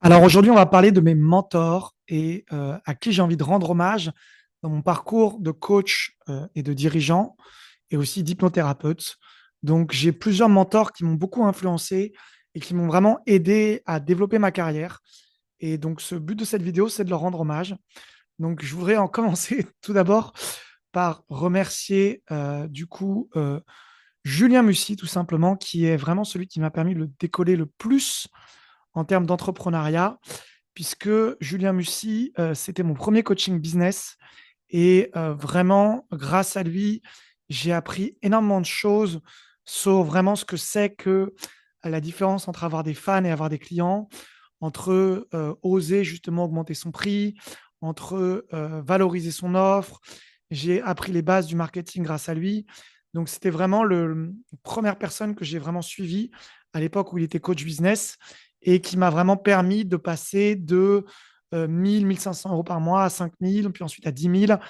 Alors aujourd'hui, on va parler de mes mentors et à qui j'ai envie de rendre hommage dans mon parcours de coach et de dirigeant et aussi d'hypnothérapeute. Donc j'ai plusieurs mentors qui m'ont beaucoup influencé et qui m'ont vraiment aidé à développer ma carrière. Et donc ce but de cette vidéo, c'est de leur rendre hommage. Donc je voudrais en commencer tout d'abord par remercier Julien Mussy, tout simplement, qui est vraiment celui qui m'a permis de décoller le plus en termes d'entrepreneuriat puisque Julien Mussy, c'était mon premier coaching business et vraiment, grâce à lui, j'ai appris énormément de choses sur vraiment ce que c'est que la différence entre avoir des fans et avoir des clients, entre oser justement augmenter son prix, entre valoriser son offre. J'ai appris les bases du marketing grâce à lui. Donc, c'était vraiment la première personne que j'ai vraiment suivie à l'époque où il était coach business et qui m'a vraiment permis de passer de 1 500 euros par mois à 5 000, puis ensuite à 10 000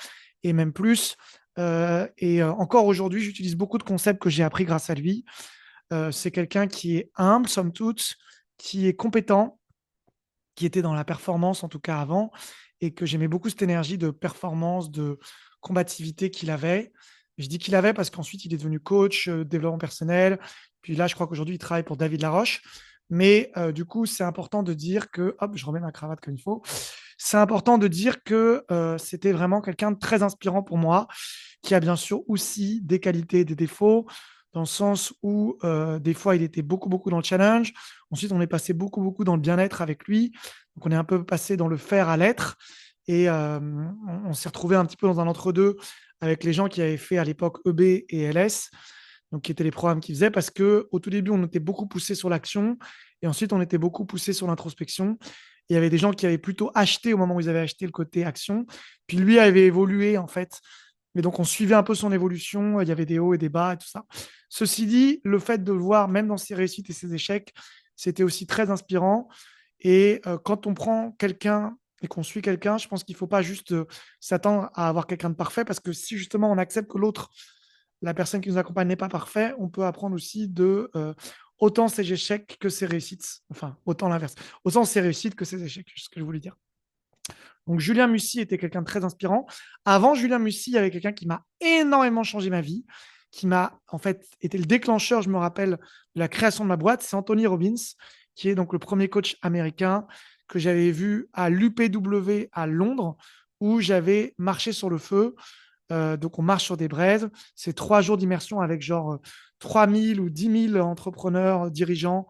et même plus. Encore aujourd'hui, j'utilise beaucoup de concepts que j'ai appris grâce à lui. C'est quelqu'un qui est humble, somme toute, qui est compétent, qui était dans la performance en tout cas avant, et que j'aimais beaucoup cette énergie de performance, de combativité qu'il avait. Je dis qu'il avait parce qu'ensuite il est devenu coach, développement personnel. Puis là, je crois qu'aujourd'hui, il travaille pour David Laroche. Mais du coup, c'est important de dire que, hop, je remets ma cravate comme il faut. C'est important de dire que c'était vraiment quelqu'un de très inspirant pour moi, qui a bien sûr aussi des qualités et des défauts, dans le sens où des fois, il était beaucoup, beaucoup dans le challenge. Ensuite, on est passé beaucoup, beaucoup dans le bien-être avec lui. Donc, on est un peu passé dans le faire à l'être. Et on s'est retrouvé un petit peu dans un entre-deux avec les gens qui avaient fait à l'époque EB et LS, donc qui étaient les programmes qu'ils faisaient, parce que au tout début, on était beaucoup poussé sur l'action, et ensuite, on était beaucoup poussé sur l'introspection. Il y avait des gens qui avaient plutôt acheté au moment où ils avaient acheté le côté action, puis lui avait évolué en fait. Mais donc, on suivait un peu son évolution. Il y avait des hauts et des bas et tout ça. Ceci dit, le fait de le voir, même dans ses réussites et ses échecs, c'était aussi très inspirant. Et quand on prend quelqu'un et qu'on suit quelqu'un, je pense qu'il ne faut pas juste s'attendre à avoir quelqu'un de parfait, parce que si justement on accepte que l'autre, la personne qui nous accompagne, n'est pas parfait, on peut apprendre aussi de autant ses échecs que ses réussites. Enfin, autant l'inverse. Autant ses réussites que ses échecs, c'est ce que je voulais dire. Donc, Julien Mussy était quelqu'un de très inspirant. Avant Julien Mussy, il y avait quelqu'un qui m'a énormément changé ma vie, qui m'a en fait été le déclencheur, je me rappelle, de la création de ma boîte. C'est Anthony Robbins, qui est donc le premier coach américain que j'avais vu à l'UPW à Londres, où j'avais marché sur le feu. Donc, on marche sur des braises. C'est 3 jours d'immersion avec genre 3000 ou 10 000 entrepreneurs, dirigeants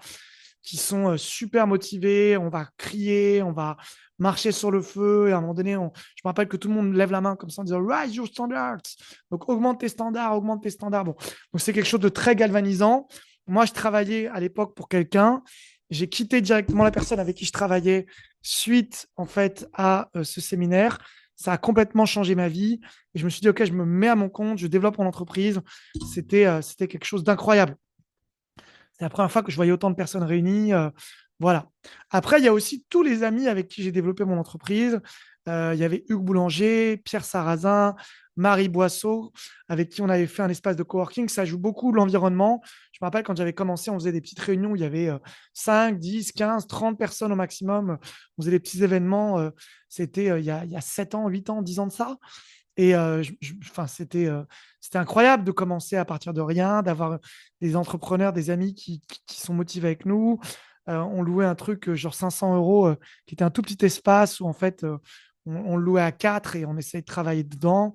qui sont super motivés. On va crier, on va marcher sur le feu. Et à un moment donné, je me rappelle que tout le monde lève la main comme ça en disant Rise your standards. Donc, augmente tes standards, augmente tes standards. Bon, donc c'est quelque chose de très galvanisant. Moi, je travaillais à l'époque pour quelqu'un. J'ai quitté directement la personne avec qui je travaillais suite en fait à ce séminaire. Ça a complètement changé ma vie. Et je me suis dit, OK, je me mets à mon compte, je développe mon entreprise. C'était quelque chose d'incroyable. C'est la première fois que je voyais autant de personnes réunies. Voilà. Après, il y a aussi tous les amis avec qui j'ai développé mon entreprise. Il y avait Hugues Boulanger, Pierre Sarrazin, Marie Boisseau, avec qui on avait fait un espace de coworking. Ça joue beaucoup l'environnement. Je me rappelle quand j'avais commencé, on faisait des petites réunions où il y avait 5, 10, 15, 30 personnes au maximum. On faisait des petits événements. C'était il y a 7 ans, 8 ans, 10 ans de ça. Et enfin, c'était incroyable de commencer à partir de rien, d'avoir des entrepreneurs, des amis qui sont motivés avec nous. On louait un truc genre 500 euros, qui était un tout petit espace où en fait, on le louait à quatre et on essayait de travailler dedans.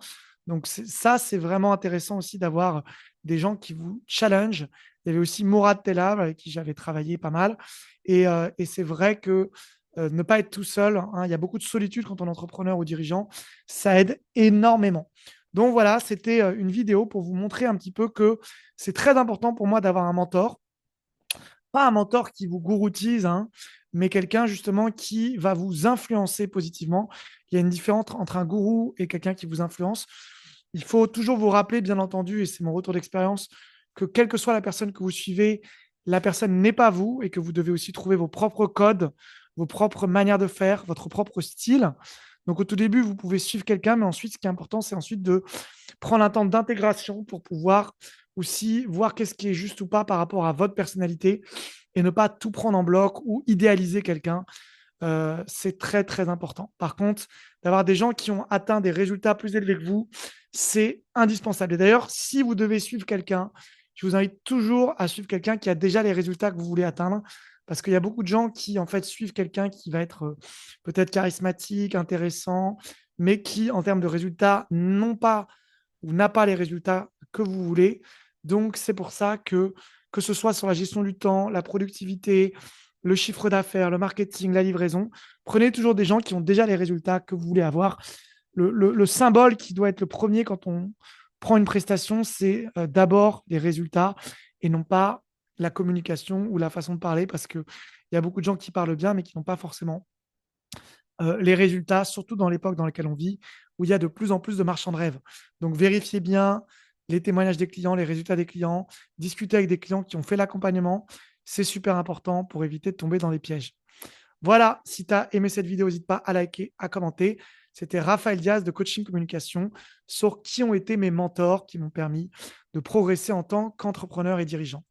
Donc ça, c'est vraiment intéressant aussi d'avoir des gens qui vous challenge. Il y avait aussi Mourad Tellab avec qui j'avais travaillé pas mal. Et c'est vrai que ne pas être tout seul, hein, il y a beaucoup de solitude quand on est entrepreneur ou dirigeant, ça aide énormément. Donc voilà, c'était une vidéo pour vous montrer un petit peu que c'est très important pour moi d'avoir un mentor. Pas un mentor qui vous gouroutise, hein, mais quelqu'un justement qui va vous influencer positivement. Il y a une différence entre un gourou et quelqu'un qui vous influence. Il faut toujours vous rappeler, bien entendu, et c'est mon retour d'expérience, que quelle que soit la personne que vous suivez, la personne n'est pas vous et que vous devez aussi trouver vos propres codes, vos propres manières de faire, votre propre style. Donc au tout début, vous pouvez suivre quelqu'un, mais ensuite, ce qui est important, c'est ensuite de prendre un temps d'intégration pour pouvoir aussi voir qu'est-ce qui est juste ou pas par rapport à votre personnalité et ne pas tout prendre en bloc ou idéaliser quelqu'un. c'est très, très important. Par contre, d'avoir des gens qui ont atteint des résultats plus élevés que vous, c'est indispensable. Et d'ailleurs, si vous devez suivre quelqu'un, je vous invite toujours à suivre quelqu'un qui a déjà les résultats que vous voulez atteindre. Parce qu'il y a beaucoup de gens qui, en fait, suivent quelqu'un qui va être peut-être charismatique, intéressant, mais qui, en termes de résultats, n'ont pas ou n'a pas les résultats que vous voulez. Donc, c'est pour ça que ce soit sur la gestion du temps, la productivité, le chiffre d'affaires, le marketing, la livraison, prenez toujours des gens qui ont déjà les résultats que vous voulez avoir. Le symbole qui doit être le premier quand on prend une prestation, c'est d'abord les résultats et non pas la communication ou la façon de parler, parce qu'il y a beaucoup de gens qui parlent bien, mais qui n'ont pas forcément les résultats, surtout dans l'époque dans laquelle on vit, où il y a de plus en plus de marchands de rêve. Donc, vérifiez bien les témoignages des clients, les résultats des clients, discutez avec des clients qui ont fait l'accompagnement. C'est super important pour éviter de tomber dans les pièges. Voilà, si tu as aimé cette vidéo, n'hésite pas à liker, à commenter. C'était Raphaël Diaz de Coaching Communication sur qui ont été mes mentors qui m'ont permis de progresser en tant qu'entrepreneur et dirigeant.